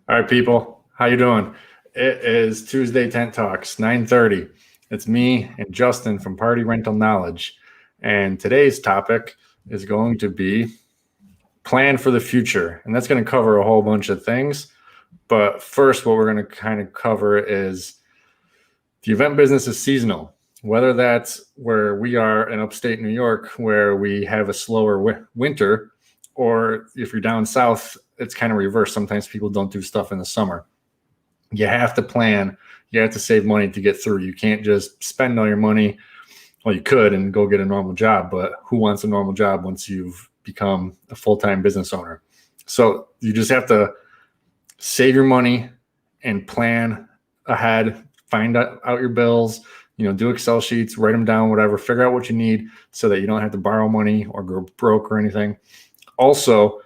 All right, people, how you doing? It is Tuesday Tent Talks, 9:30. It's me and Justin from Party Rental Knowledge, and today's topic is going to be plan for the future, and that's going to cover a whole bunch of things. But first, what we're going to kind of cover is the event business is seasonal. Whether that's where we are in upstate New York, where we have a slower winter, or if you're down south, it's kind of reversed. Sometimes people don't do stuff in the summer. You have to plan. You have to save money to get through. You can't just spend all your money. Well, you could and go get a normal job, but who wants a normal job once you've become a full-time business owner? So you just have to save your money and plan ahead. Find out your bills. Do Excel sheets, write them down, whatever. Figure out what you need so that you don't have to borrow money or go broke or anything. Also,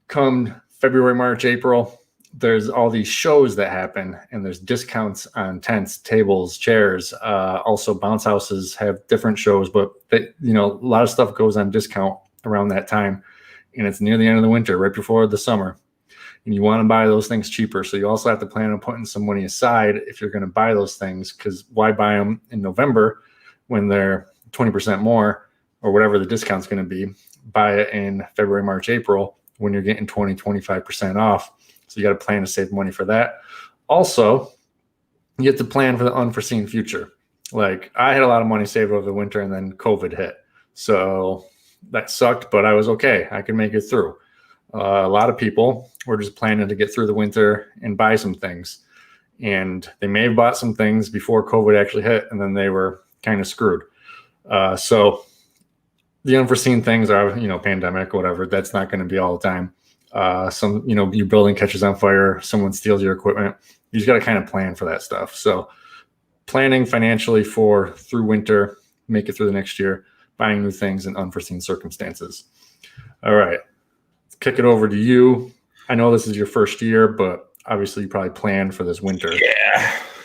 come February, March, April, there's all these shows that happen, and there's discounts on tents, tables, chairs. Also, bounce houses have different shows, but a lot of stuff goes on discount around that time, and it's near the end of the winter, right before the summer, and you want to buy those things cheaper. So you also have to plan on putting some money aside if you're going to buy those things, because why buy them in November when they're 20% more or whatever the discount's going to be? Buy it in February, March, April when you're getting 20, 25% off. So you got to plan to save money for that. Also, you have to plan for the unforeseen future. Like, I had a lot of money saved over the winter, and then COVID hit. So that sucked, but I was okay. I could make it through. A lot of people were just planning to get through the winter and buy some things. And they may have bought some things before COVID actually hit, and then they were kind of screwed. So the unforeseen things are, pandemic, whatever. That's not going to be all the time. Your building catches on fire, someone steals your equipment. You just got to kind of plan for that stuff. So planning financially through winter, make it through the next year, buying new things in unforeseen circumstances. All right, let's kick it over to you. I know this is your first year, but obviously you probably planned for this winter.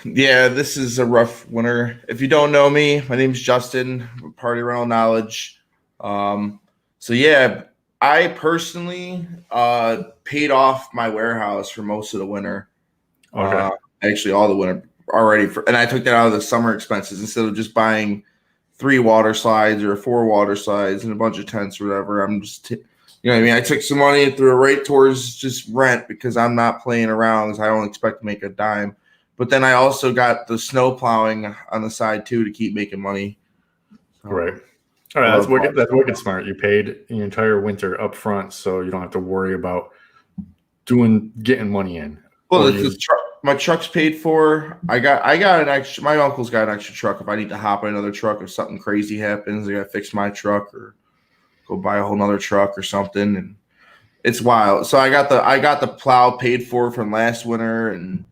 Yeah, this is a rough winter. If you don't know me, my name is Justin, Party Rental Knowledge. I personally paid off my warehouse for most of the winter. Okay. Actually, all the winter already, and I took that out of the summer expenses instead of just buying 3 water slides or 4 water slides and a bunch of tents or whatever. I'm just, I took some money and threw it right towards just rent because I'm not playing around because I don't expect to make a dime. But then I also got the snow plowing on the side too to keep making money. Right. All right, that's wicked smart. You paid the entire winter up front, so you don't have to worry about getting money in. Well, my truck's paid for. I got an extra. My uncle's got an extra truck. If I need to hop in another truck, if something crazy happens, I got to fix my truck or go buy a whole nother truck or something. And it's wild. So I got the plow paid for from last winter, and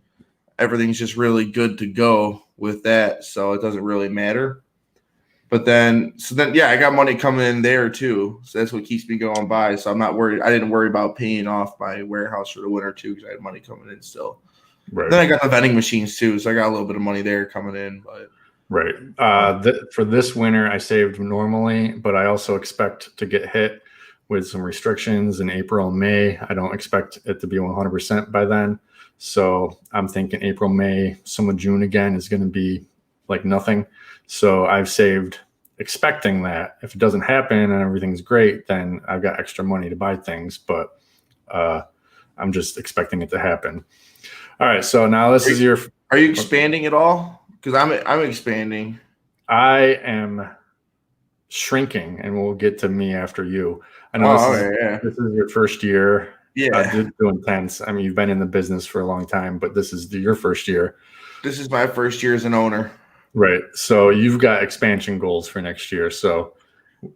everything's just really good to go with that. So it doesn't really matter. But then, I got money coming in there too. So that's what keeps me going by. So I'm not worried. I didn't worry about paying off my warehouse for the winter too because I had money coming in still. Right. Then I got the vending machines too, so I got a little bit of money there coming in. But right. For this winter, I saved normally, but I also expect to get hit with some restrictions in April and May. I don't expect it to be 100% by then. So I'm thinking April, May, some of June again is going to be like nothing. So I've saved expecting that. If it doesn't happen and everything's great, then I've got extra money to buy things, but I'm just expecting it to happen. All right, so now this is your... Are you expanding at all? Because I'm expanding. I am shrinking, and we'll get to me after you. I know this is your first year. Yeah. Doing tents. I mean, you've been in the business for a long time, but this is your first year. This is my first year as an owner. Right. So you've got expansion goals for next year. So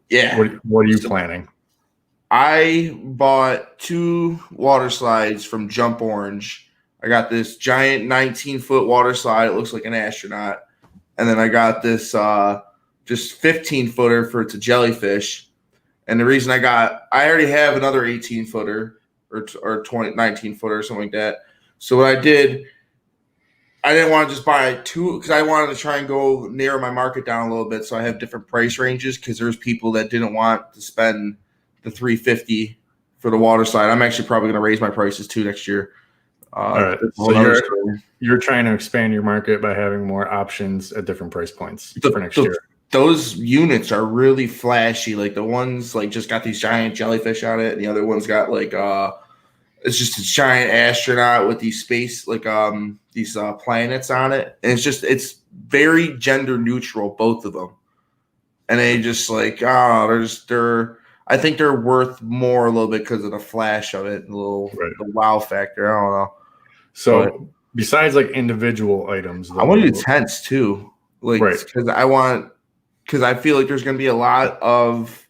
yeah, what are you planning? I bought 2 water slides from Jump Orange. I got this giant 19-foot water slide. It looks like an astronaut. And then I got this just 15-footer it's a jellyfish. And the reason I already have another 18-footer or 19-footer or something like that. So what I did, I didn't want to just buy 2 because I wanted to try and go narrow my market down a little bit so I have different price ranges because there's people that didn't want to spend the $350 for the water slide. I'm actually probably going to raise my prices too next year. All right. That's a whole So nother story. you're trying to expand your market by having more options at different price points for next year. Those units are really flashy. Like the ones like just got these giant jellyfish on it, and the other one's got like it's just a giant astronaut with these space like these planets on it, and it's very gender neutral, both of them, and they just like they're I think they're worth more a little bit because of the flash of it, the wow factor. I don't know. So But besides like individual items, though, I want to do tents too, like because I feel like there's going to be a lot of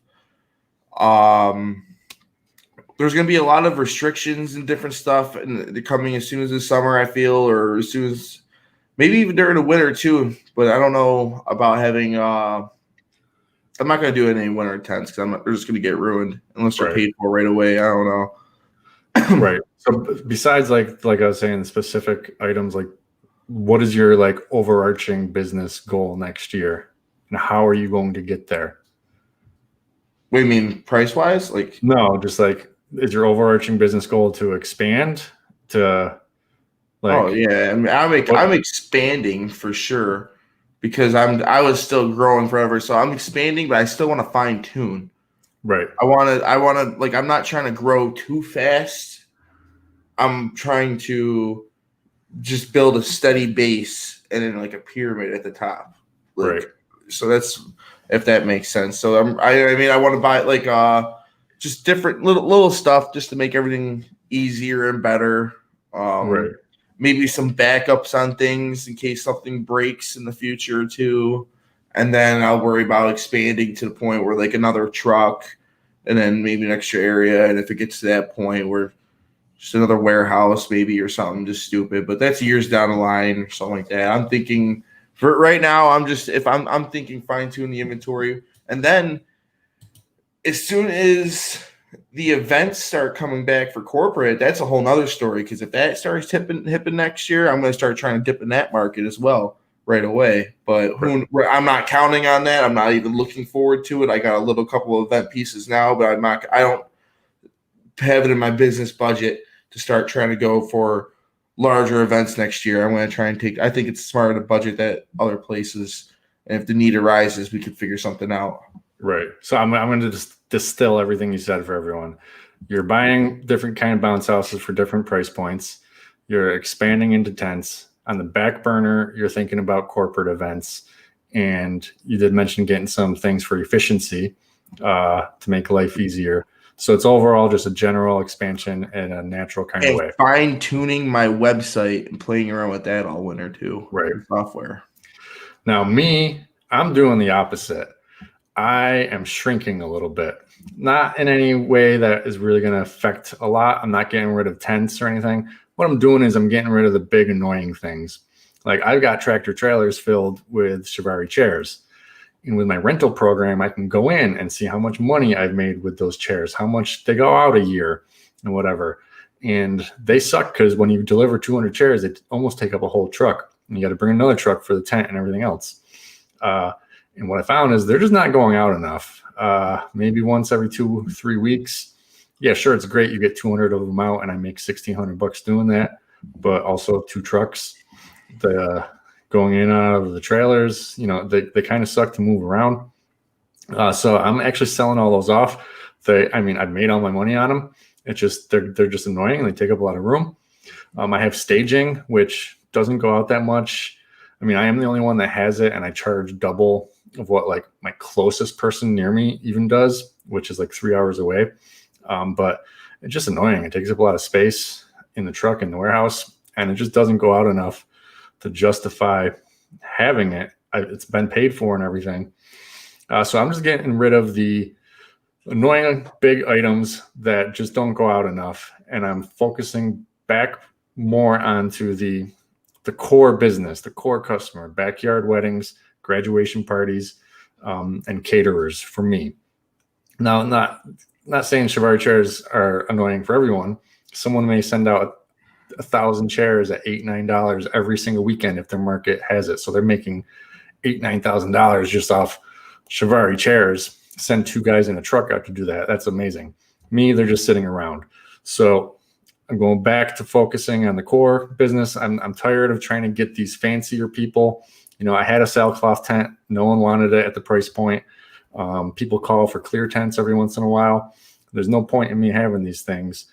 there's going to be a lot of restrictions and different stuff, and they're coming as soon as the summer, I feel, or as soon as maybe even during the winter too. But I don't know about having. I'm not going to do any winter tents because they're just going to get ruined unless they're paid for right away. I don't know. Right. So besides like I was saying, specific items, like what is your like overarching business goal next year, and how are you going to get there? What do you mean, price wise? Like no, just like is your overarching business goal to expand to like? Oh yeah, I mean, I'm expanding for sure because I was still growing forever, so I'm expanding, but I still want to fine tune. Right. I want to like I'm not trying to grow too fast. I'm trying to just build a steady base and then like a pyramid at the top. Like, right. So that's if that makes sense. So I mean I want to buy like just different little stuff just to make everything easier and better. Right. Maybe some backups on things in case something breaks in the future too. And then I'll worry about expanding to the point where like another truck and then maybe an extra area. And if it gets to that point where just another warehouse maybe or something just stupid, but that's years down the line or something like that. I'm thinking for right now, I'm thinking fine tune the inventory. And then as soon as the events start coming back for corporate, that's a whole nother story. Because if that starts hipping next year, I'm going to start trying to dip in that market as well right away. But I'm not counting on that. I'm not even looking forward to it. I got a couple of event pieces now, but I don't have it in my business budget to start trying to go for larger events next year. I'm going to try and I think it's smarter to budget that other places. And if the need arises, we could figure something out. Right. So I'm going to just distill everything you said for everyone. You're buying different kind of bounce houses for different price points. You're expanding into tents. On the back burner, you're thinking about corporate events. And you did mention getting some things for efficiency to make life easier. So it's overall just a general expansion in a natural kind of way. Fine tuning my website and playing around with that all winter too. Right. Software. Now I'm doing the opposite. I am shrinking a little bit, not in any way that is really going to affect a lot. I'm not getting rid of tents or anything. What I'm doing is I'm getting rid of the big annoying things. Like I've got tractor trailers filled with Shivari chairs. And with my rental program, I can go in and see how much money I've made with those chairs, how much they go out a year and whatever. And they suck because when you deliver 200 chairs, they almost take up a whole truck. And you got to bring another truck for the tent and everything else. And what I found is they're just not going out enough. Maybe once every 2-3 weeks. Yeah, sure, it's great. You get 200 of them out and I make $1,600 doing that. But also 2 trucks. Going in and out of the trailers, they kind of suck to move around. So I'm actually selling all those off. I've made all my money on them. It's just, they're just annoying and they take up a lot of room. I have staging, which doesn't go out that much. I am the only one that has it and I charge double of what like my closest person near me even does, which is like 3 hours away. But it's just annoying. It takes up a lot of space in the truck in the warehouse and it just doesn't go out enough to justify having it. It's been paid for and everything. So I'm just getting rid of the annoying big items that just don't go out enough. And I'm focusing back more onto the core business, the core customer, backyard weddings, graduation parties, and caterers for me. Now, not saying Shivari chairs are annoying for everyone. Someone may send out 1,000 chairs at $8-9 every single weekend if their market has it. So they're making $8,000-9,000 just off Shivari chairs. Send 2 guys in a truck out to do that. That's amazing. Me, they're just sitting around. So I'm going back to focusing on the core business. I'm tired of trying to get these fancier people. I had a sailcloth tent. No one wanted it at the price point. People call for clear tents every once in a while. There's no point in me having these things.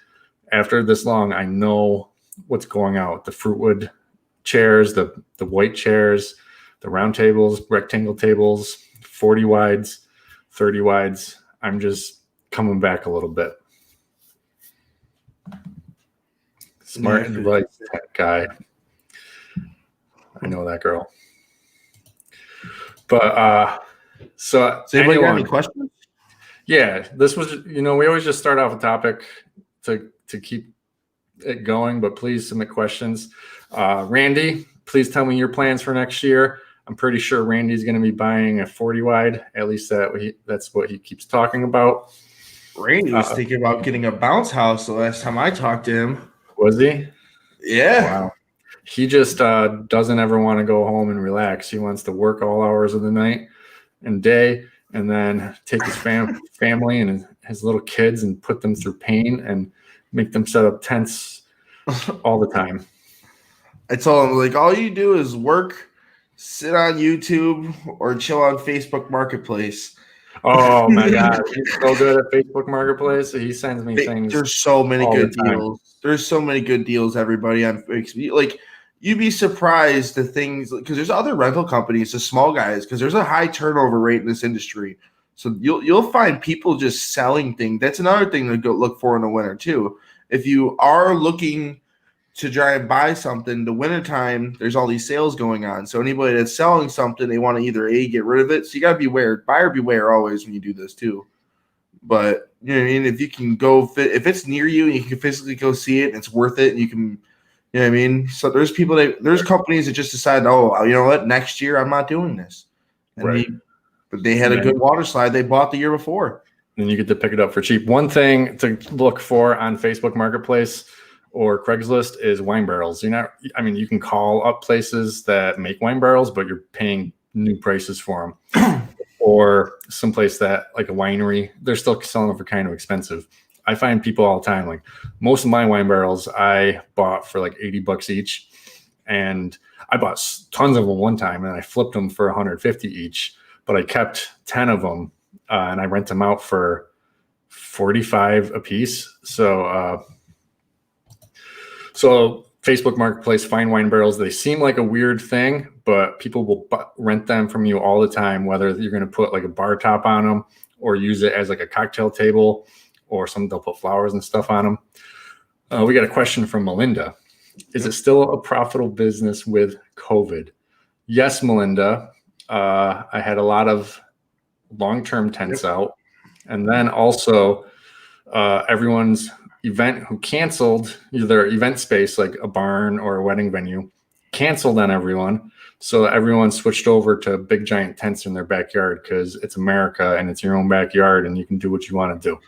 After this long, I know what's going out. The fruitwood chairs, the white chairs, the round tables, rectangle tables, 40 wides, 30 wides. I'm just coming back a little bit. Smart and right tech guy. I know that girl. But so anybody got any questions? Yeah, this was, we always just start off a topic to keep it going, but please submit questions. Randy, please tell me your plans for next year. I'm pretty sure Randy's going to be buying a 40 wide. At least that's what he keeps talking about. Randy was thinking about getting a bounce house the last time I talked to him. Was he? Yeah. Wow. He just doesn't ever want to go home and relax. He wants to work all hours of the night and day, and then take his family and his little kids and put them through pain and make them set up tents all the time. I told him, like, all you do is work, sit on YouTube, or chill on Facebook Marketplace. Oh my God, he's so good at Facebook Marketplace. He sends me things. There's so many good deals. There's so many good deals, everybody. Like, you'd be surprised the things, because there's other rental companies, the small guys, because there's a high turnover rate in this industry. So you'll find people just selling things. That's another thing to go look for in the winter too. If you are looking to try and buy something, the wintertime, there's all these sales going on. So anybody that's selling something, they want to either get rid of it. So you got to beware. Buyer beware always when you do this too. But you know what I mean? If you can go if it's near you and you can physically go see it and it's worth it, and you can, you know what I mean? So there's companies that just decide, oh, you know what? Next year I'm not doing this. And right. But they had a good water slide they bought the year before. And you get to pick it up for cheap. One thing to look for on Facebook Marketplace or Craigslist is wine barrels. You can call up places that make wine barrels, but you're paying new prices for them. Or someplace that, like a winery, they're still selling them for kind of expensive. I find people all the time, like, most of my wine barrels I bought for like $80 each. And I bought tons of them one time and I flipped them for $150 each. But I kept 10 of them and I rent them out for $45 a piece. So Facebook Marketplace, fine wine barrels, they seem like a weird thing, but people will rent them from you all the time, whether you're going to put like a bar top on them or use it as like a cocktail table, or they'll put flowers and stuff on them. We got a question from Melinda. Is it still a profitable business with COVID? Yes, Melinda. I had a lot of long-term tents out. And then also everyone's event who canceled their event space, like a barn or a wedding venue, canceled on everyone. So everyone switched over to big giant tents in their backyard because it's America and it's your own backyard and you can do what you want to do.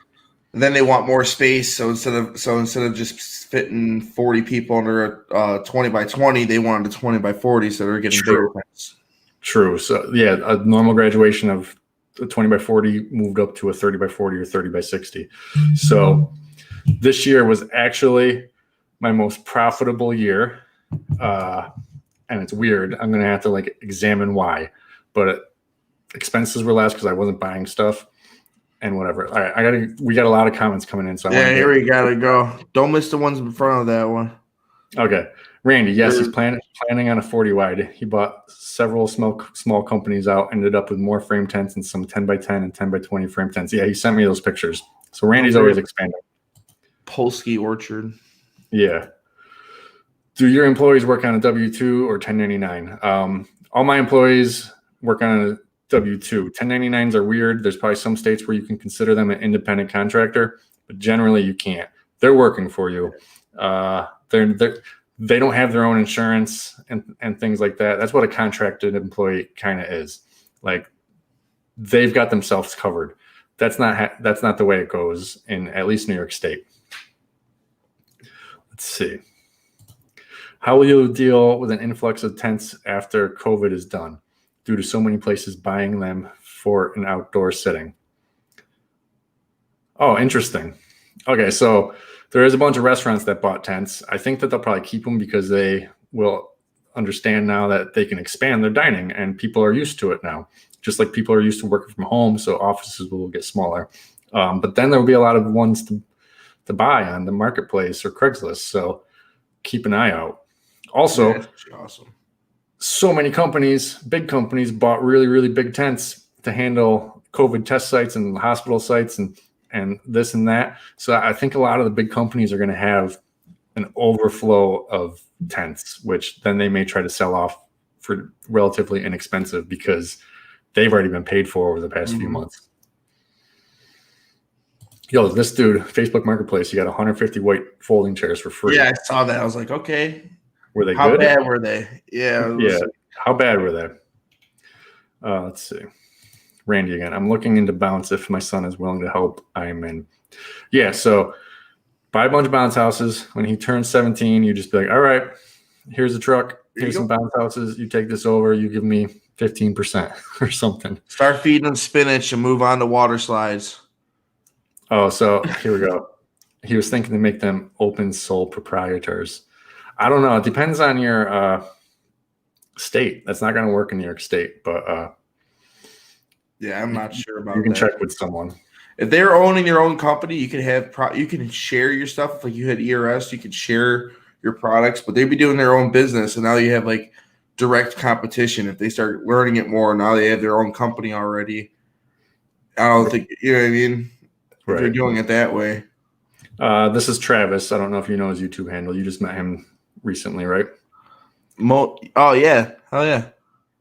And then they want more space. So instead of just fitting 40 people under a 20 by 20, they wanted a 20 by 40. So they're getting bigger tents. True. So yeah, a normal graduation of a 20 by 40 moved up to a 30 by 40 or 30 by 60. So this year was actually my most profitable year. And it's weird. I'm going to have to like examine why, but expenses were less because I wasn't buying stuff and whatever. All right. We got a lot of comments coming in. So here we got to go. Don't miss the ones in front of that one. Okay. Randy, yes, he's planning on a 40 wide. He bought several small companies out, ended up with more frame tents and some 10 by 10 and 10 by 20 frame tents. Yeah, he sent me those pictures. So Randy's always expanding. Polsky Orchard. Yeah. Do your employees work on a W-2 or 1099? All my employees work on a W-2. 1099s are weird. There's probably some states where you can consider them an independent contractor, but generally you can't. They're working for you. They don't have their own insurance and things like that. That's what a contracted employee kind of is. Like, they've got themselves covered. That's not the way it goes in at least New York State. Let's see. How will you deal with an influx of tents after COVID is done, due to so many places buying them for an outdoor sitting? Oh, interesting. Okay, so there is a bunch of restaurants that bought tents. I think that they'll probably keep them because they will understand now that they can expand their dining, and people are used to it now. Just like people are used to working from home, so offices will get smaller. But then there will be a lot of ones to buy on the marketplace or Craigslist. So keep an eye out. Also, that's awesome. So many companies, big companies, bought really, really big tents to handle COVID test sites and hospital sites and this and that. So I think a lot of the big companies are going to have an overflow of tents, which then they may try to sell off for relatively inexpensive because they've already been paid for over the past few months. Yo, this dude, Facebook Marketplace, you got 150 white folding chairs for free. Yeah, I saw that. I was like, okay. Were they How good? bad were they? Yeah. Yeah. How bad were they? Let's see. Randy again. I'm looking into bounce if my son is willing to help. I'm in. Yeah, so buy a bunch of bounce houses. When he turns 17, you just be like, all right, here's a truck. Here's some bounce houses. You take this over. You give me 15% or something. Start feeding them spinach and move on to water slides. Oh, so here we go. He was thinking to make them open sole proprietors. I don't know. It depends on your state. That's not going to work in New York State, but yeah, I'm not sure about that. You can check with someone. If they're owning their own company, you can you can share your stuff. Like you had ERS, you could share your products, but they'd be doing their own business, and now you have like direct competition. If they start learning it more, now they have their own company already. I don't think, you know what I mean? If they're doing it that way. This is Travis. I don't know if you know his YouTube handle. You just met him recently, right? Oh, yeah. Hell yeah.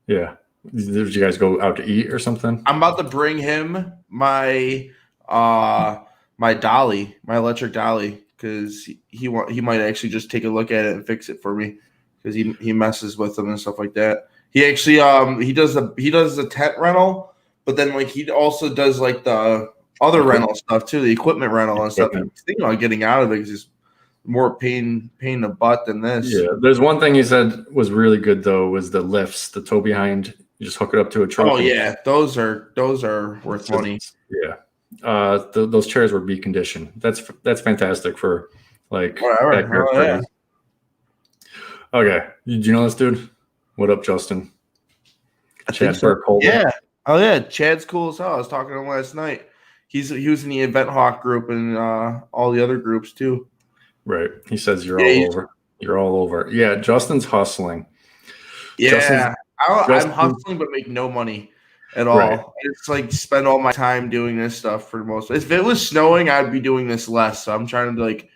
Yeah. Did you guys go out to eat or something? I'm about to bring him my my dolly, my electric dolly, because he might actually just take a look at it and fix it for me because he messes with them and stuff like that. He actually he does the tent rental, but then like he also does like the other rental stuff too, the equipment rental and stuff. He's thinking about getting out of it because it's more pain in the butt than this. Yeah, there's one thing he said was really good though was the lifts, the tow behind. You just hook it up to a truck. Oh yeah, those are worth money. Yeah, those chairs were B condition. That's fantastic for like whatever. Yeah. Okay, did you know this dude? What up, Justin? Chad Burkholder. Yeah. Oh yeah, Chad's cool as hell. I was talking to him last night. He was in the Event Hawk group and all the other groups too. Right. He says you're all over. You're all over. Yeah, Justin's hustling. Yeah. I'm hustling but make no money at all. Right. It's like spend all my time doing this stuff for the most. If it was snowing, I'd be doing this less. So I'm trying to like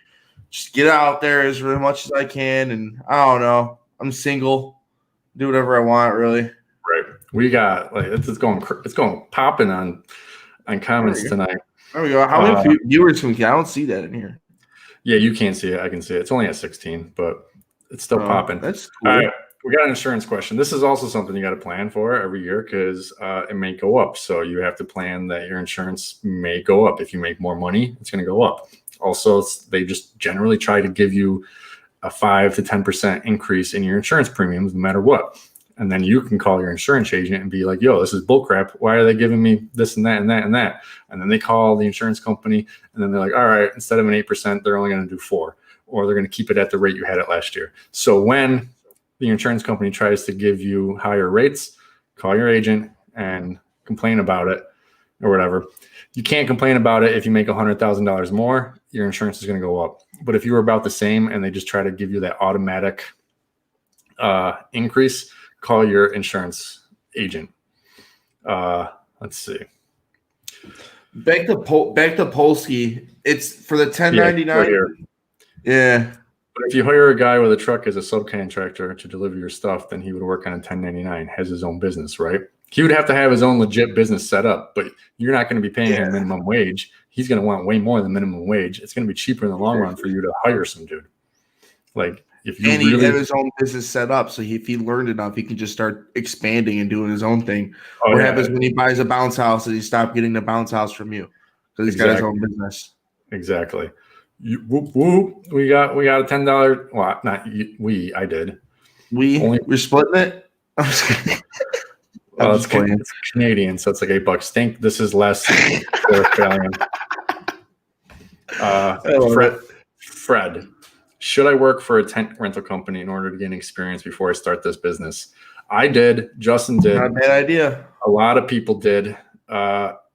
just get out there as much as I can, and I don't know. I'm single. Do whatever I want, really. Right. We got like it's going popping on comments tonight. There we go. How many viewers can we get? I don't see that in here. Yeah, you can't see it. I can see it. It's only at 16, but it's still popping. That's cool. All right. We got an insurance question. This is also something you got to plan for every year because it may go up. So you have to plan that your insurance may go up. If you make more money, it's going to go up. Also, they just generally try to give you a 5 to 10% increase in your insurance premiums no matter what. And then you can call your insurance agent and be like, yo, this is bullcrap. Why are they giving me this and that and that and that? And then they call the insurance company and then they're like, all right, instead of an 8%, they're only going to do 4, or they're going to keep it at the rate you had it last year. So when the insurance company tries to give you higher rates, call your agent and complain about it or whatever. You can't complain about it if you make $100,000 more, your insurance is going to go up. But if you were about the same and they just try to give you that automatic increase, call your insurance agent. Let's see. Back to Polsky. It's for the 1099. Yeah. But if you hire a guy with a truck as a subcontractor to deliver your stuff, then he would work on a 1099, has his own business, right? He would have to have his own legit business set up, but you're not going to be paying him minimum wage. He's going to want way more than minimum wage. It's going to be cheaper in the long run for you to hire some dude. Like if you he had his own business set up, so if he learned enough, he can just start expanding and doing his own thing. What happens when he buys a bounce house and he stopped getting the bounce house from you because he's got his own business. Exactly. We got a $10. Well, not we. I did. We're splitting it. It's Canadian, so it's like $8. Think this is less for Australian. Fred, should I work for a tent rental company in order to gain experience before I start this business? I did. Justin did. Not a bad idea. A lot of people did.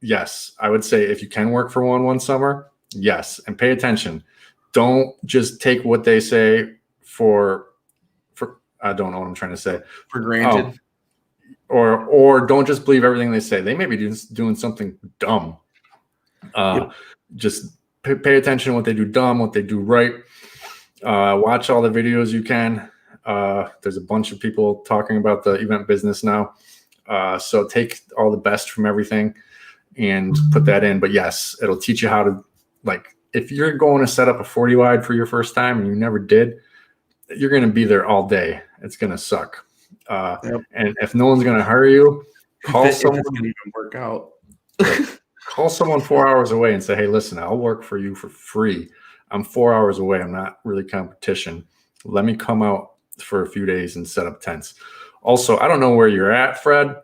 Yes, I would say if you can work for one summer, yes, and pay attention. Don't just take what they say for I don't know what I'm trying to say. For granted. Or don't just believe everything they say. They may be doing something dumb. Just pay attention to what they do dumb, what they do right. Watch all the videos you can. There's a bunch of people talking about the event business now. So take all the best from everything and put that in. But yes, it'll teach you how to, like, if you're going to set up a 40 wide for your first time and you never did, you're going to be there all day. It's going to suck. And if no one's going to hire you, call someone. It doesn't even work out. Call someone 4 hours away and say, hey, listen, I'll work for you for free. I'm 4 hours away. I'm not really competition. Let me come out for a few days and set up tents. Also, I don't know where you're at, Fred,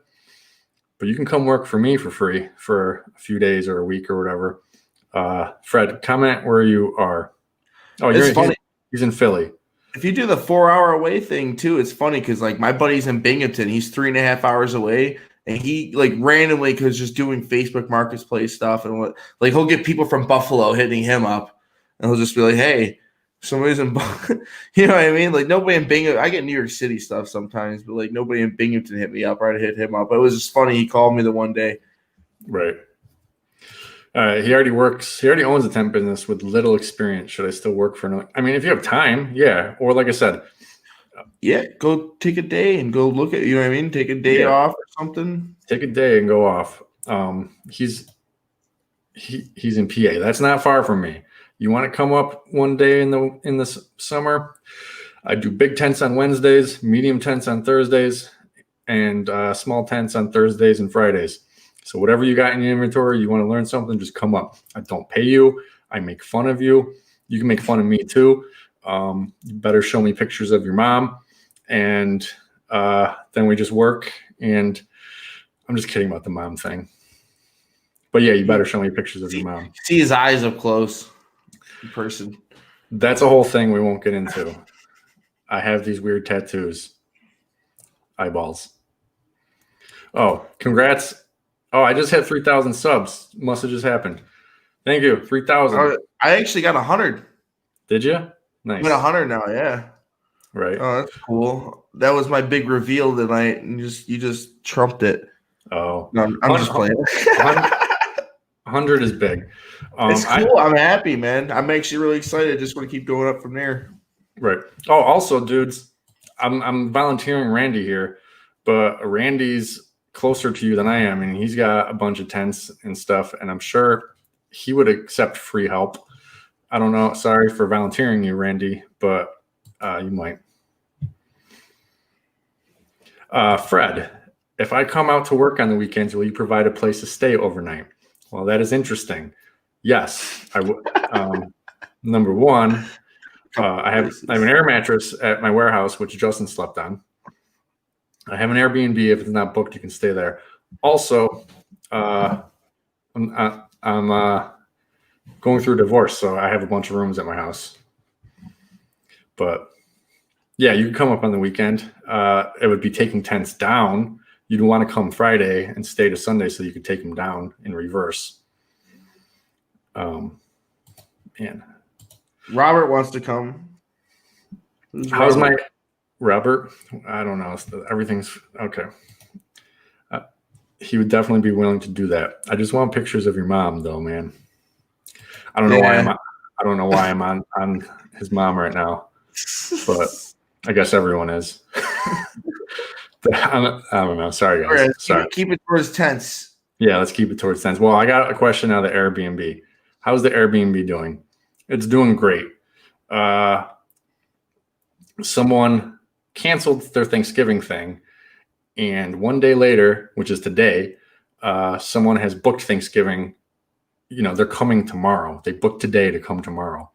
but you can come work for me for free for a few days or a week or whatever. Fred, comment where you are. Oh, he's in Philly. If you do the 4 hour away thing too, it's funny because like my buddy's in Binghamton. He's 3.5 hours away. And he like randomly, because just doing Facebook Marketplace stuff and what, like he'll get people from Buffalo hitting him up, and he'll just be like, "Hey, somebody's in," you know what I mean? Like nobody in Binghamton. I get New York City stuff sometimes, but like nobody in Binghamton hit me up. I'd hit him up. But it was just funny. He called me the one day. Right. He already owns a tent business with little experience. Should I still work for another? I mean, if you have time, yeah. Or like I said. Yeah, go take a day and go look at, you know what I mean? Take a day off or something. Take a day and go off. He's in PA. That's not far from me. You want to come up one day in the summer? I do big tents on Wednesdays, medium tents on Thursdays, and small tents on Thursdays and Fridays. So whatever you got in your inventory, you want to learn something, just come up. I don't pay you. I make fun of you. You can make fun of me too. You better show me pictures of your mom, and then we just work. And I'm just kidding about the mom thing, but yeah, you better show me pictures of your mom. See his eyes up close in person. That's a whole thing we won't get into. I have these weird tattoos. Eyeballs. Oh, congrats. Oh, I just had 3,000 subs. Must have just happened. Thank you. 3,000. I actually got 100. Did you? Nice. I'm at 100 now, yeah. Right. Oh, that's cool. That was my big reveal tonight, and you just trumped it. Oh. No, I'm just playing. 100 is big. It's cool. I'm happy, man. I'm actually really excited. Just want to keep going up from there. Right. Oh, also, dudes, I'm volunteering Randy here, but Randy's closer to you than I am, and he's got a bunch of tents and stuff, and I'm sure he would accept free help. I don't know. Sorry for volunteering you, Randy, but you might. Fred, if I come out to work on the weekends, will you provide a place to stay overnight? Well, that is interesting. Yes, I would. Number one, I have an air mattress at my warehouse, which Justin slept on. I have an Airbnb. If it's not booked, you can stay there. Also, I'm going through a divorce, so I have a bunch of rooms at my house. But yeah, you can come up on the weekend. It would be taking tents down. You'd want to come Friday and stay to Sunday so you could take them down in reverse. Man. Robert wants to come. How's my Robert? I don't know. Everything's okay. He would definitely be willing to do that. I just want pictures of your mom, though, man. I don't know why I'm on his mom right now, but I guess everyone is. I don't know. Sorry, guys. Right, sorry. Keep it towards tents. Yeah, let's keep it towards tents. Well, I got a question now. The Airbnb. How's the Airbnb doing? It's doing great. Someone canceled their Thanksgiving thing, and one day later, which is today, someone has booked Thanksgiving. You know, they're coming tomorrow. They booked today to come tomorrow.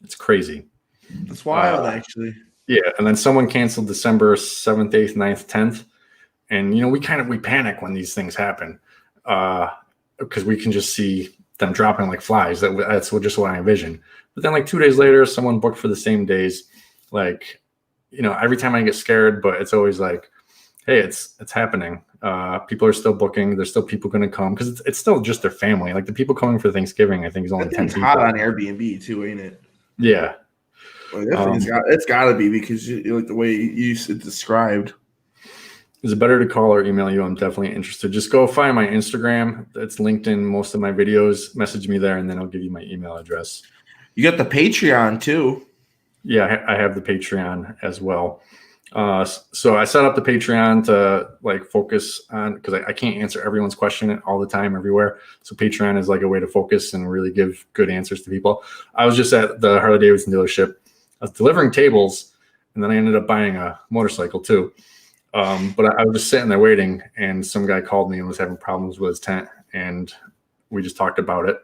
It's crazy. That's wild, actually. Yeah, and then someone canceled December 7th, 8th, 9th, 10th. And, you know, we panic when these things happen because we can just see them dropping like flies. That's just what I envision. But then like 2 days later, someone booked for the same days. Like, every time I get scared, but it's always like, hey, it's happening. People are still booking. There's still people going to come because it's still just their family. Like the people coming for Thanksgiving, I think is only 10 people. Hot on Airbnb too, ain't it? Yeah. Like, it's got to be because like the way you described. Is it better to call or email you? I'm definitely interested. Just go find my Instagram. It's linked in most of my videos. Message me there, and then I'll give you my email address. You got the Patreon too. Yeah, I have the Patreon as well. So I set up the Patreon to like focus on, because I can't answer everyone's question all the time everywhere. So Patreon is like a way to focus and really give good answers to people. I was just at the Harley Davidson dealership. I was delivering tables, and then I ended up buying a motorcycle too. But I was just sitting there waiting, and some guy called me and was having problems with his tent, and we just talked about it.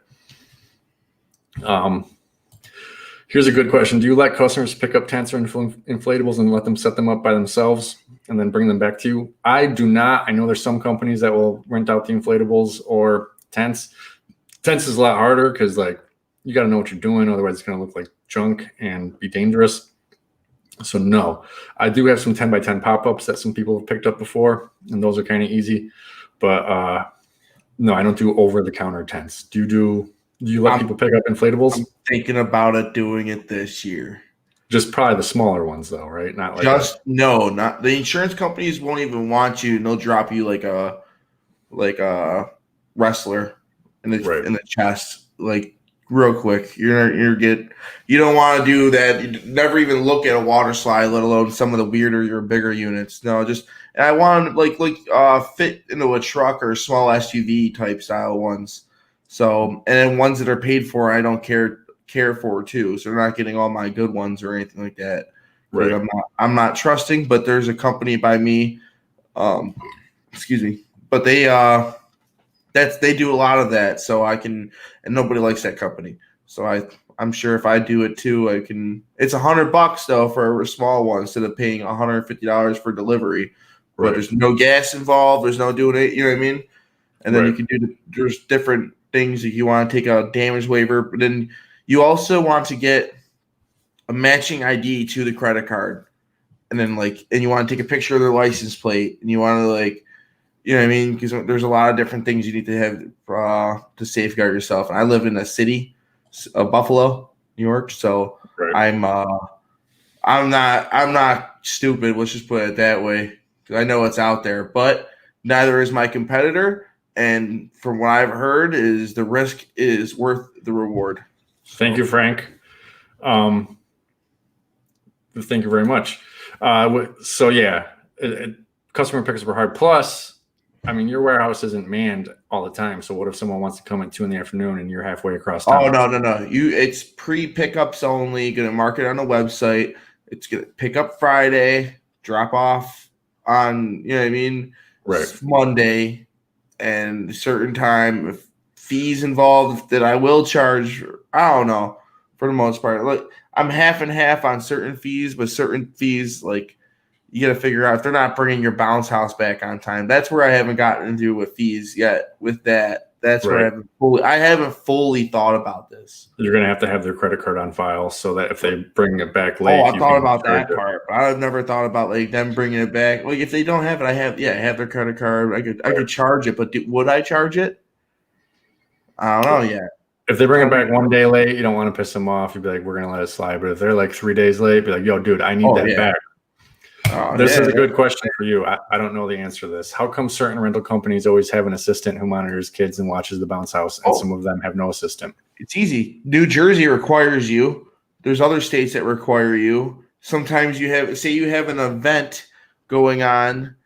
Here's a good question. Do you let customers pick up tents or inflatables and let them set them up by themselves and then bring them back to you? I do not. I know there's some companies that will rent out the inflatables or tents. Tents is a lot harder because like you got to know what you're doing. Otherwise, it's going to look like junk and be dangerous. So no, I do have some 10 by 10 pop-ups that some people have picked up before, and those are kind of easy. But no, I don't do over-the-counter tents. Do you let people pick up inflatables? I'm thinking about it, doing it this year. Just probably the smaller ones, though, right? Not like not the insurance companies won't even want you, and they'll drop you like a wrestler in the chest, like real quick. You don't want to do that. You never even look at a water slide, let alone some of the weirder, your bigger units. No, and I want to fit into a truck or small SUV type style ones. So, and then ones that are paid for, I don't care for too. So they're not getting all my good ones or anything like that. Right. I'm not trusting, but there's a company by me, excuse me, but they do a lot of that. So I can, and nobody likes that company. So I'm sure if I do it too, I can. It's $100 though for a small one instead of paying $150 for delivery. Right. But there's no gas involved. There's no doing it. You know what I mean? And then you can do there's different things. If you want to take a damage waiver, but then you also want to get a matching ID to the credit card, and then and you want to take a picture of their license plate, and you want to you know what I mean? Because there's a lot of different things you need to have to safeguard yourself. And I live in a city of Buffalo, New York, so I'm not stupid. Let's just put it that way. Because I know it's out there, but neither is my competitor. And from what I've heard, is the risk is worth the reward. Thank you, Frank. Thank you very much. So yeah, customer pickups were hard. Plus, I mean, your warehouse isn't manned all the time. So what if someone wants to come at 2 PM and you're halfway across town? Oh, no. It's pre-pickups only. Going to mark it on the website. It's going to pick up Friday, drop off on, you know what I mean? Right. Monday. And a certain time, if fees involved that I will charge, I don't know, for the most part. I'm half and half on certain fees, but certain fees, you got to figure out if they're not bringing your bounce house back on time. That's where I haven't gotten into with fees yet. With that, that's where I haven't fully thought about this. You're going to have their credit card on file so that if they bring it back late. Oh, I thought about that part, but I've never thought about them bringing it back. If they don't have it, I have their credit card. I could charge it, but would I charge it? I don't know yet. If they bring it back 1 day late, you don't want to piss them off. You'd be like, we're going to let it slide. But if they're 3 days late, be like, yo, dude, I need that back. This is a good question for you. I don't know the answer to this. How come certain rental companies always have an assistant who monitors kids and watches the bounce house, and some of them have no assistant? It's easy. New Jersey requires you. There's other states that require you. Sometimes you have an event going on.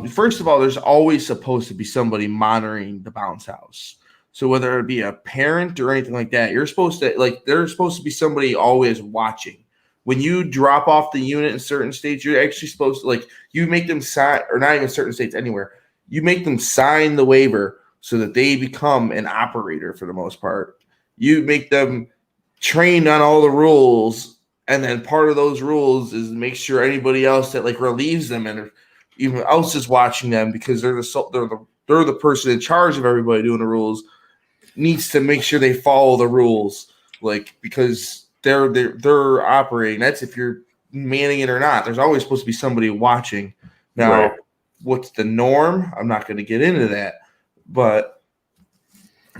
First of all, there's always supposed to be somebody monitoring the bounce house. So whether it be a parent or anything like that, you're supposed to there's supposed to be somebody always watching. When you drop off the unit in certain states, you're actually supposed to you make them sign, or not even certain states, anywhere. You make them sign the waiver so that they become an operator for the most part. You make them trained on all the rules, and then part of those rules is make sure anybody else that relieves them and even else is watching them, because they're the person in charge of everybody doing the rules. needs to make sure they follow the rules, like, because they're operating. That's if you're manning it or not. There's always supposed to be somebody watching. Now, Right. what's the norm? I'm not going to get into that, but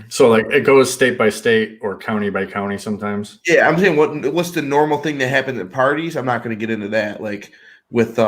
So like it goes state by state or county by county sometimes. yeah, I'm saying what's the normal thing that happens at parties? I'm not going to get into that. Like with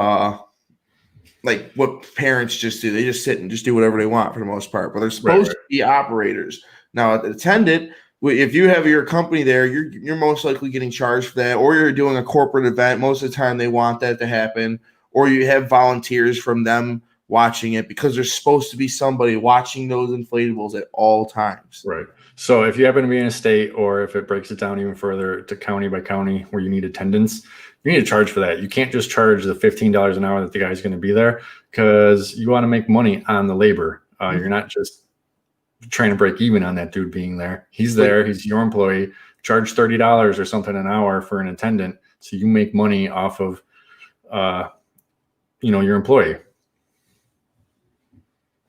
like what parents just do. They just sit and just do whatever they want for the most part. But they're supposed to be operators. Now, the attendant, if you have your company there, you're most likely getting charged for that, or you're doing a corporate event. Most of the time, they want that to happen, or you have volunteers from them watching it because there's supposed to be somebody watching those inflatables at all times. Right. So if you happen to be in a state, or if it breaks it down even further to county by county where you need attendance, you need to charge for that. You can't just charge the $15 an hour that the guy's going to be there, because you want to make money on the labor. You're not just trying to break even on that dude being there. He's there. He's your employee. Charge $30 or something an hour for an attendant, so you make money off of, your employee.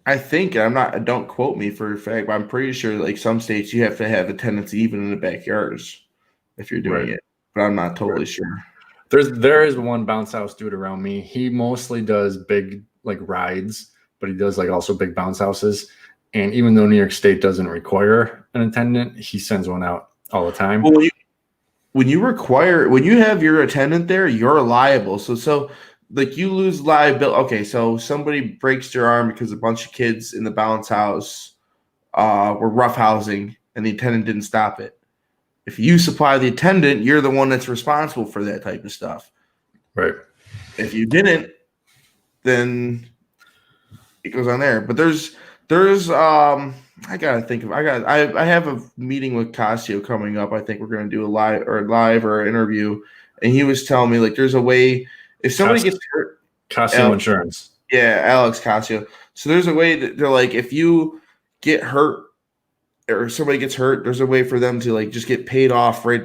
I think don't quote me for a fact, but I'm pretty sure like some states you have to have attendance even in the backyards if you're doing it. But I'm not totally sure. There is one bounce house dude around me. He mostly does big like rides, but he does like also big bounce houses. And even though New York State doesn't require an attendant, he sends one out all the time. Well, when you have your attendant there, you're liable. So like you lose liability. Okay, so somebody breaks their arm because a bunch of kids in the bounce house were roughhousing and the attendant didn't stop it. If you supply the attendant, you're the one that's responsible for that type of stuff. Right. If you didn't, then it goes on there. But there's I have a meeting with Casio coming up. I think we're going to do a live or interview, and he was telling me like there's a way if somebody gets hurt. Casio Insurance. Yeah, Alex Casio. So there's a way that they're like if you get hurt or somebody gets hurt, there's a way for them to like just get paid off right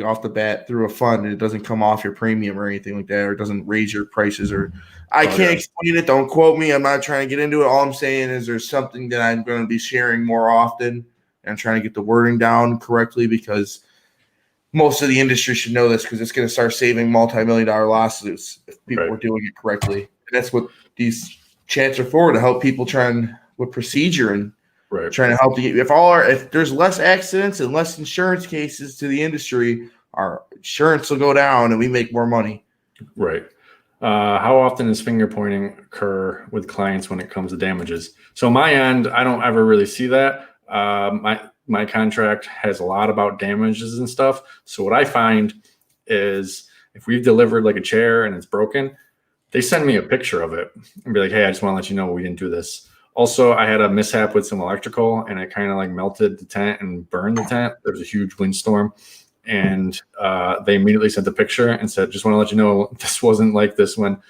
off the bat through a fund, and it doesn't come off your premium or anything like that, or it doesn't raise your prices. Or I can't explain it. Don't quote me. I'm not trying to get into it. All I'm saying is there's something that I'm going to be sharing more often, and I'm trying to get the wording down correctly because most of the industry should know this because it's going to start saving multi-million-dollar lawsuits if people are doing it correctly. And that's what these chats are for, to help people with procedure and trying to help you. If there's less accidents and less insurance cases to the industry, our insurance will go down and we make more money. Right. How often does finger pointing occur with clients when it comes to damages? So my end, I don't ever really see that. My contract has a lot about damages and stuff. So what I find is if we've delivered like a chair and it's broken, they send me a picture of it and be like, hey, I just want to let you know we didn't do this. Also, I had a mishap with some electrical and it kind of like melted the tent and burned the tent. There was a huge windstorm. And they immediately sent the picture and said, just want to let you know this wasn't like this one.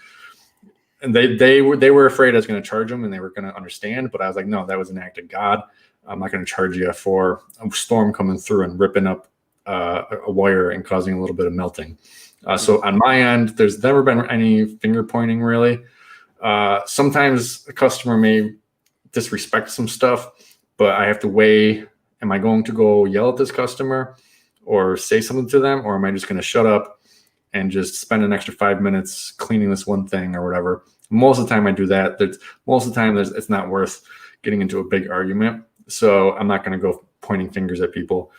And they were afraid I was going to charge them and they were going to understand. But I was like, no, that was an act of God. I'm not going to charge you for a storm coming through and ripping up a wire and causing a little bit of melting. So on my end, there's never been any finger pointing really. Sometimes a customer may disrespect some stuff, but I have to weigh, am I going to go yell at this customer or say something to them, or am I just going to shut up and just spend an extra 5 minutes cleaning this one thing or whatever? Most of the time I do that. Most of the time it's not worth getting into a big argument. So I'm not going to go pointing fingers at people.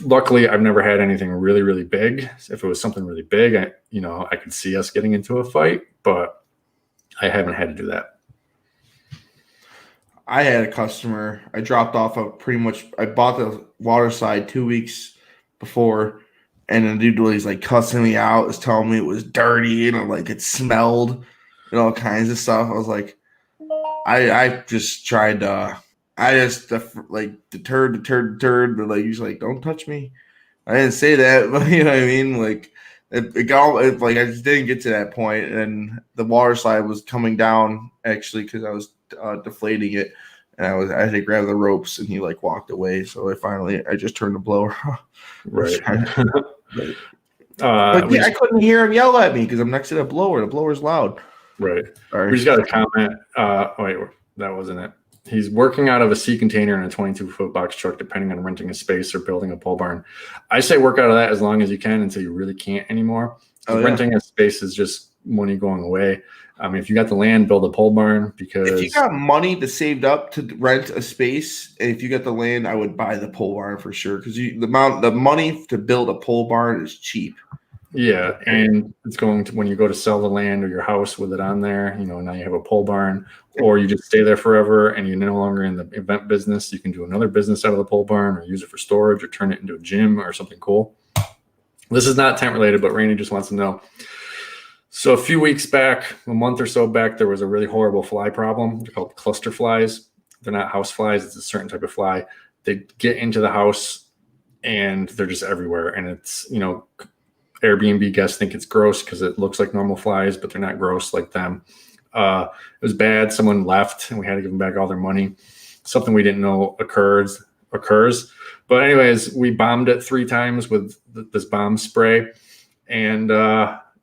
Luckily, I've never had anything really, really big. If it was something really big, I could see us getting into a fight, but I haven't had to do that. I had a customer. I dropped off I bought the water slide 2 weeks before, and the dude was like cussing me out, was telling me it was dirty and like it smelled and all kinds of stuff. I was like, I just tried to, like deterred, but like he's like, don't touch me. I didn't say that, but you know what I mean? Like like I just didn't get to that point, and the water slide was coming down actually because I was deflating it, and I had to grab the ropes, and he like walked away. So I just turned the blower off. Right. I couldn't hear him yell at me because I'm next to the blower. The blower's loud. Right. Sorry. We just got a comment. Wait, that wasn't it. He's working out of a sea container in a 22-foot box truck, depending on renting a space or building a pole barn. I say work out of that as long as you can until you really can't anymore. Oh, yeah. Renting a space is just money going away. I mean, if you got the land, build a pole barn, because if you got money to saved up to rent a space, and if you got the land, I would buy the pole barn for sure, because the money to build a pole barn is cheap. Yeah, and it's going to, when you go to sell the land or your house with it on there, now you have a pole barn, or you just stay there forever and you're no longer in the event business. You can do another business out of the pole barn, or use it for storage, or turn it into a gym or something cool. This is not tent related, but Randy just wants to know. So a few weeks back, a month or so back, there was a really horrible fly problem. They're called cluster flies. They're not house flies. It's a certain type of fly. They get into the house and they're just everywhere. And it's, Airbnb guests think it's gross because it looks like normal flies, but they're not gross like them. It was bad. Someone left and we had to give them back all their money. Something we didn't know occurs. But anyways, we bombed it 3 times with this bomb spray, and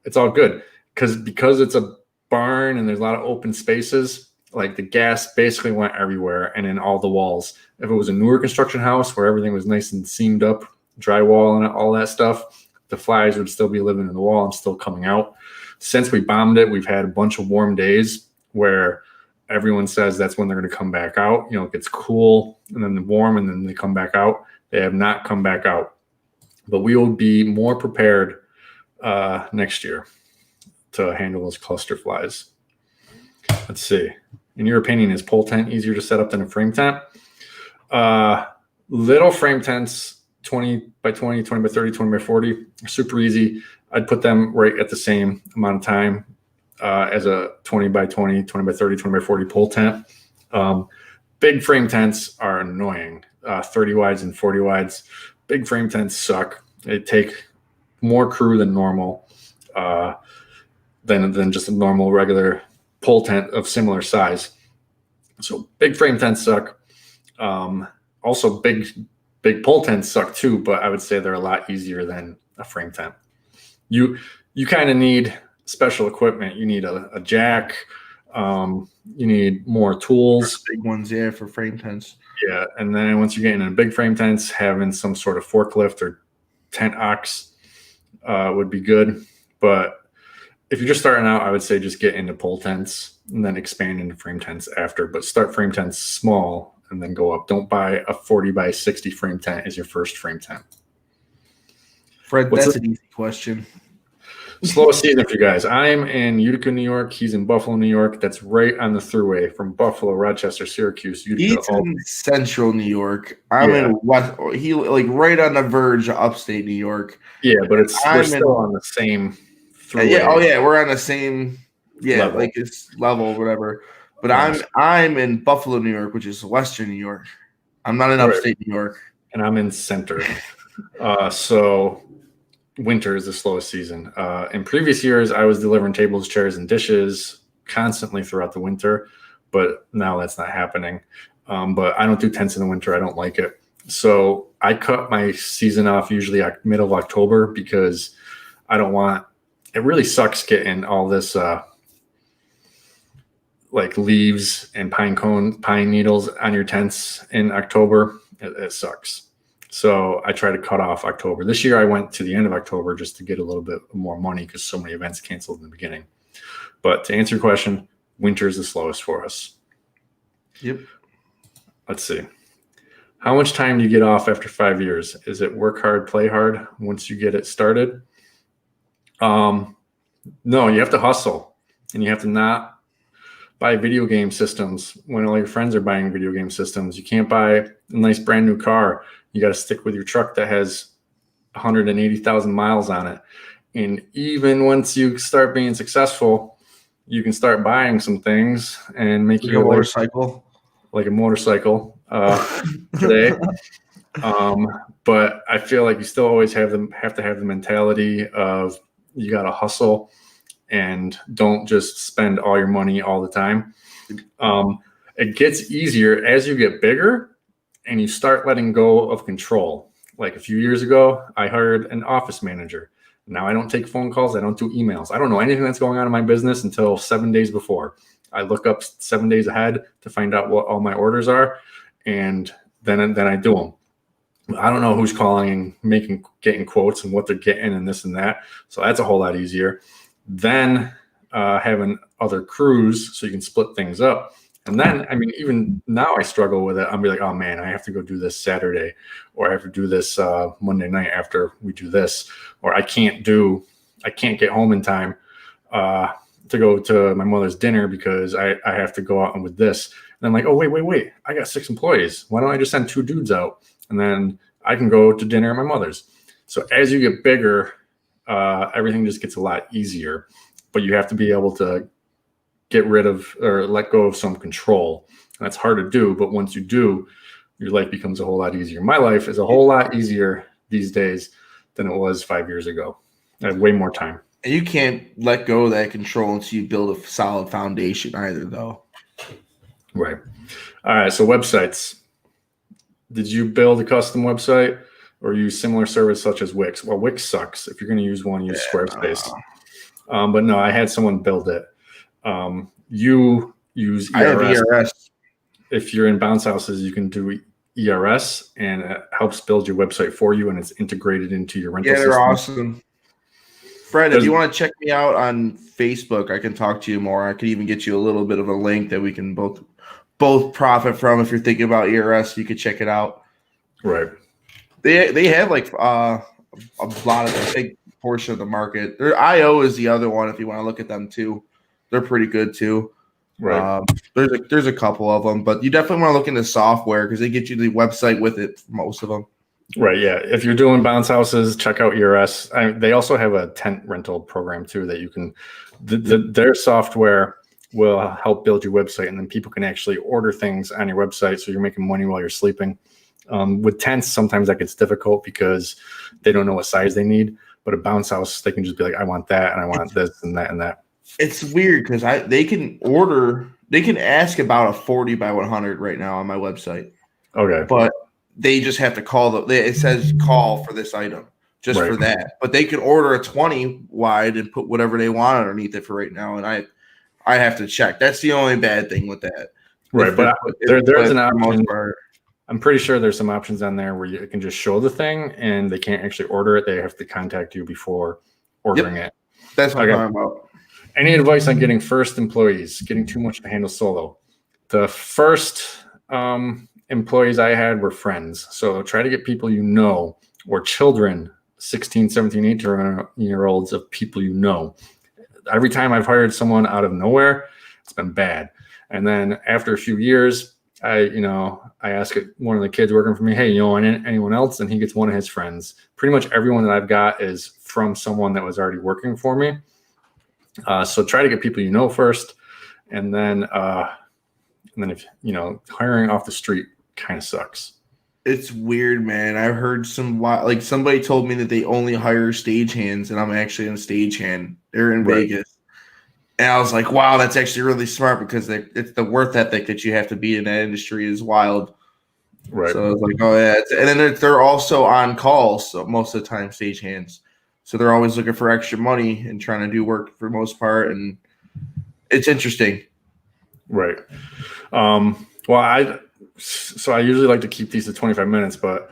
it's all good because it's a barn and there's a lot of open spaces. Like, the gas basically went everywhere and in all the walls. If it was a newer construction house where everything was nice and seamed up, drywall and all that stuff, the flies would still be living in the wall and still coming out. Since we bombed it, we've had a bunch of warm days where everyone says that's when they're going to come back out. It gets cool and then warm and then they come back out. They have not come back out, but we will be more prepared next year to handle those cluster flies. Let's see. In your opinion, is pole tent easier to set up than a frame tent? Little frame tents, 20 by 20, 20 by 30, 20 by 40, are super easy. I'd put them right at the same amount of time as a 20 by 20, 20 by 30, 20 by 40 pole tent. Big frame tents are annoying. 30 wides and 40 wides. Big frame tents suck. They take more crew than normal, than just a normal regular pole tent of similar size. So big frame tents suck. Also big pole tents suck too, but I would say they're a lot easier than a frame tent. You kind of need special equipment. You need a jack. You need more tools. Big ones, yeah, for frame tents. Yeah, and then once you get into big frame tents, having some sort of forklift or tent ox would be good. But if you're just starting out, I would say just get into pole tents and then expand into frame tents after. But start frame tents small and then go up. Don't buy a 40 by 60 frame tent as your first frame tent. Fred, that's an easy question. Slowest season for you guys. I'm in Utica, New York. He's in Buffalo, New York. That's right on the thruway from Buffalo, Rochester, Syracuse, Utica. He's in central New York. I'm in west. He right on the verge of upstate New York. Yeah, but we're still on the same thruway. Yeah. Oh yeah, we're on the same. Yeah, level. Like it's level, whatever. But I'm in Buffalo, New York, which is western New York. I'm not in upstate New York, and I'm in center. So winter is the slowest season. In previous years, I was delivering tables, chairs, and dishes constantly throughout the winter, but now that's not happening. But I don't do tents in the winter. I don't like it. So I cut my season off usually middle of October, because I don't want – it really sucks getting all this like leaves and pine needles on your tents in October. It sucks. So I try to cut off October. This year I went to the end of October just to get a little bit more money because so many events canceled in the beginning. But to answer your question, winter is the slowest for us. Yep. Let's see. How much time do you get off after 5 years? Is it work hard, play hard once you get it started? No, you have to hustle, and you have to not buy video game systems when all your friends are buying video game systems. You can't buy a nice brand new car. You got to stick with your truck that has 180,000 miles on it. And even once you start being successful, you can start buying some things and make your motorcycle, like a motorcycle today. But I feel like you still always have to have the mentality of you got to hustle and don't just spend all your money all the time. It gets easier as you get bigger and you start letting go of control. Like a few years ago, I hired an office manager. Now I don't take phone calls. I don't do emails. I don't know anything that's going on in my business until 7 days before. I look up 7 days ahead to find out what all my orders are, and then I do them. I don't know who's calling and getting quotes and what they're getting and this and that. So that's a whole lot easier. Then having other crews so you can split things up. And then, I mean, even now I struggle with it. I'll be like, oh man, I have to go do this Saturday, or I have to do this Monday night after we do this, or I can't get home in time to go to my mother's dinner because I have to go out and with this. And I'm like, oh, wait. I got 6 employees. Why don't I just send 2 dudes out? And then I can go to dinner at my mother's. So as you get bigger, everything just gets a lot easier, but you have to be able to get rid of or let go of some control. And that's hard to do, but once you do, your life becomes a whole lot easier. My life is a whole lot easier these days than it was 5 years ago. I have way more time. And you can't let go of that control until you build a solid foundation either, though. Right. All right. So websites. Did you build a custom website or use similar service such as Wix? Well, Wix sucks. If you're going to use one, use Squarespace. But no, I had someone build it. You use ERS. I have ERS. If you're in bounce houses, you can do ERS, and it helps build your website for you, and it's integrated into your rental system. Yeah, they're awesome. Fred, if you want to check me out on Facebook, I can talk to you more. I could even get you a little bit of a link that we can both profit from. If you're thinking about ERS, you could check it out. Right. They have like a lot of a big portion of the market. Their IO is the other one. If you want to look at them too, they're pretty good too. Right. There's a couple of them, but you definitely want to look into software because they get you the website with it for most of them. Right. Yeah. If you're doing bounce houses, check out ERS. They also have a tent rental program too that you can. Their software will help build your website, and then people can actually order things on your website, so you're making money while you're sleeping. With tents, sometimes that gets difficult because they don't know what size they need. But a bounce house, they can just be like, I want that, and I want this, and that, and that. It's weird because they can ask about a 40 by 100 right now on my website. Okay. But they just have to call it says call for this item just for that. But they can order a 20 wide and put whatever they want underneath it for right now. And I have to check. That's the only bad thing with that. Right. But there's an option. I'm pretty sure there's some options on there where you can just show the thing and they can't actually order it. They have to contact you before ordering it. That's what I'm talking about. Any advice on getting first employees? Getting too much to handle solo. The first employees I had were friends. So try to get people you know, or children, 16, 17, 18-year-olds of people you know. Every time I've hired someone out of nowhere, it's been bad. And then after a few years, I ask one of the kids working for me, hey, you know anyone else? And he gets one of his friends. Pretty much everyone that I've got is from someone that was already working for me. So try to get people you know first. And then if hiring off the street kind of sucks. It's weird, man. I've heard somebody told me that they only hire stagehands, and I'm actually a stagehand. They're in Vegas. And I was like, wow, that's actually really smart because it's the work ethic that you have to be in that industry is wild. Right. So I was like, oh, yeah. And then they're also on call, so most of the time, stagehands. So they're always looking for extra money and trying to do work for the most part. And it's interesting. Right. I usually like to keep these to 25 minutes, but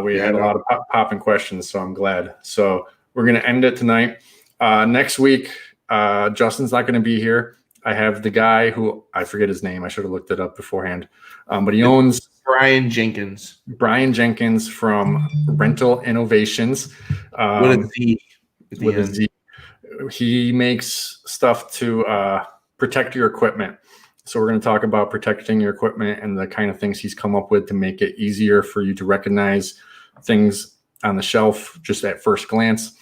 we had a lot of popping questions, so I'm glad. So we're going to end it tonight. Next week, Justin's not going to be here. I have the guy who I forget his name. I should have looked it up beforehand. But he owns Brian Jenkins from Rental Innovations. With a Z. He makes stuff to protect your equipment. So we're going to talk about protecting your equipment and the kind of things he's come up with to make it easier for you to recognize things on the shelf just at first glance.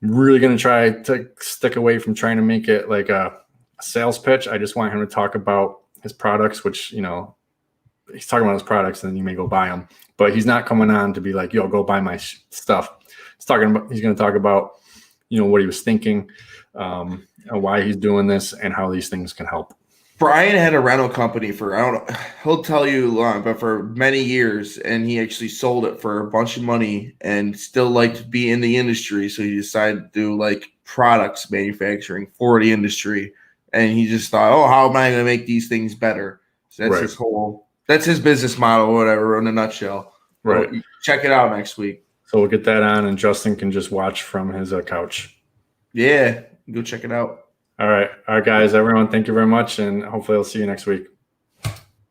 Really going to try to stick away from trying to make it like a sales pitch. I just want him to talk about his products, which, he's talking about his products and then you may go buy them, but he's not coming on to be like, yo, go buy my stuff. He's going to talk about, what he was thinking, why he's doing this and how these things can help. Brian had a rental company he'll tell you long, but for many years, and he actually sold it for a bunch of money and still liked to be in the industry. So he decided to do like products manufacturing for the industry and he just thought, oh, how am I going to make these things better? So that's that's his business model, or whatever, in a nutshell. Right. Well, check it out next week. So we'll get that on, and Justin can just watch from his couch. Yeah, go check it out. All right, guys, everyone, thank you very much, and hopefully I'll see you next week.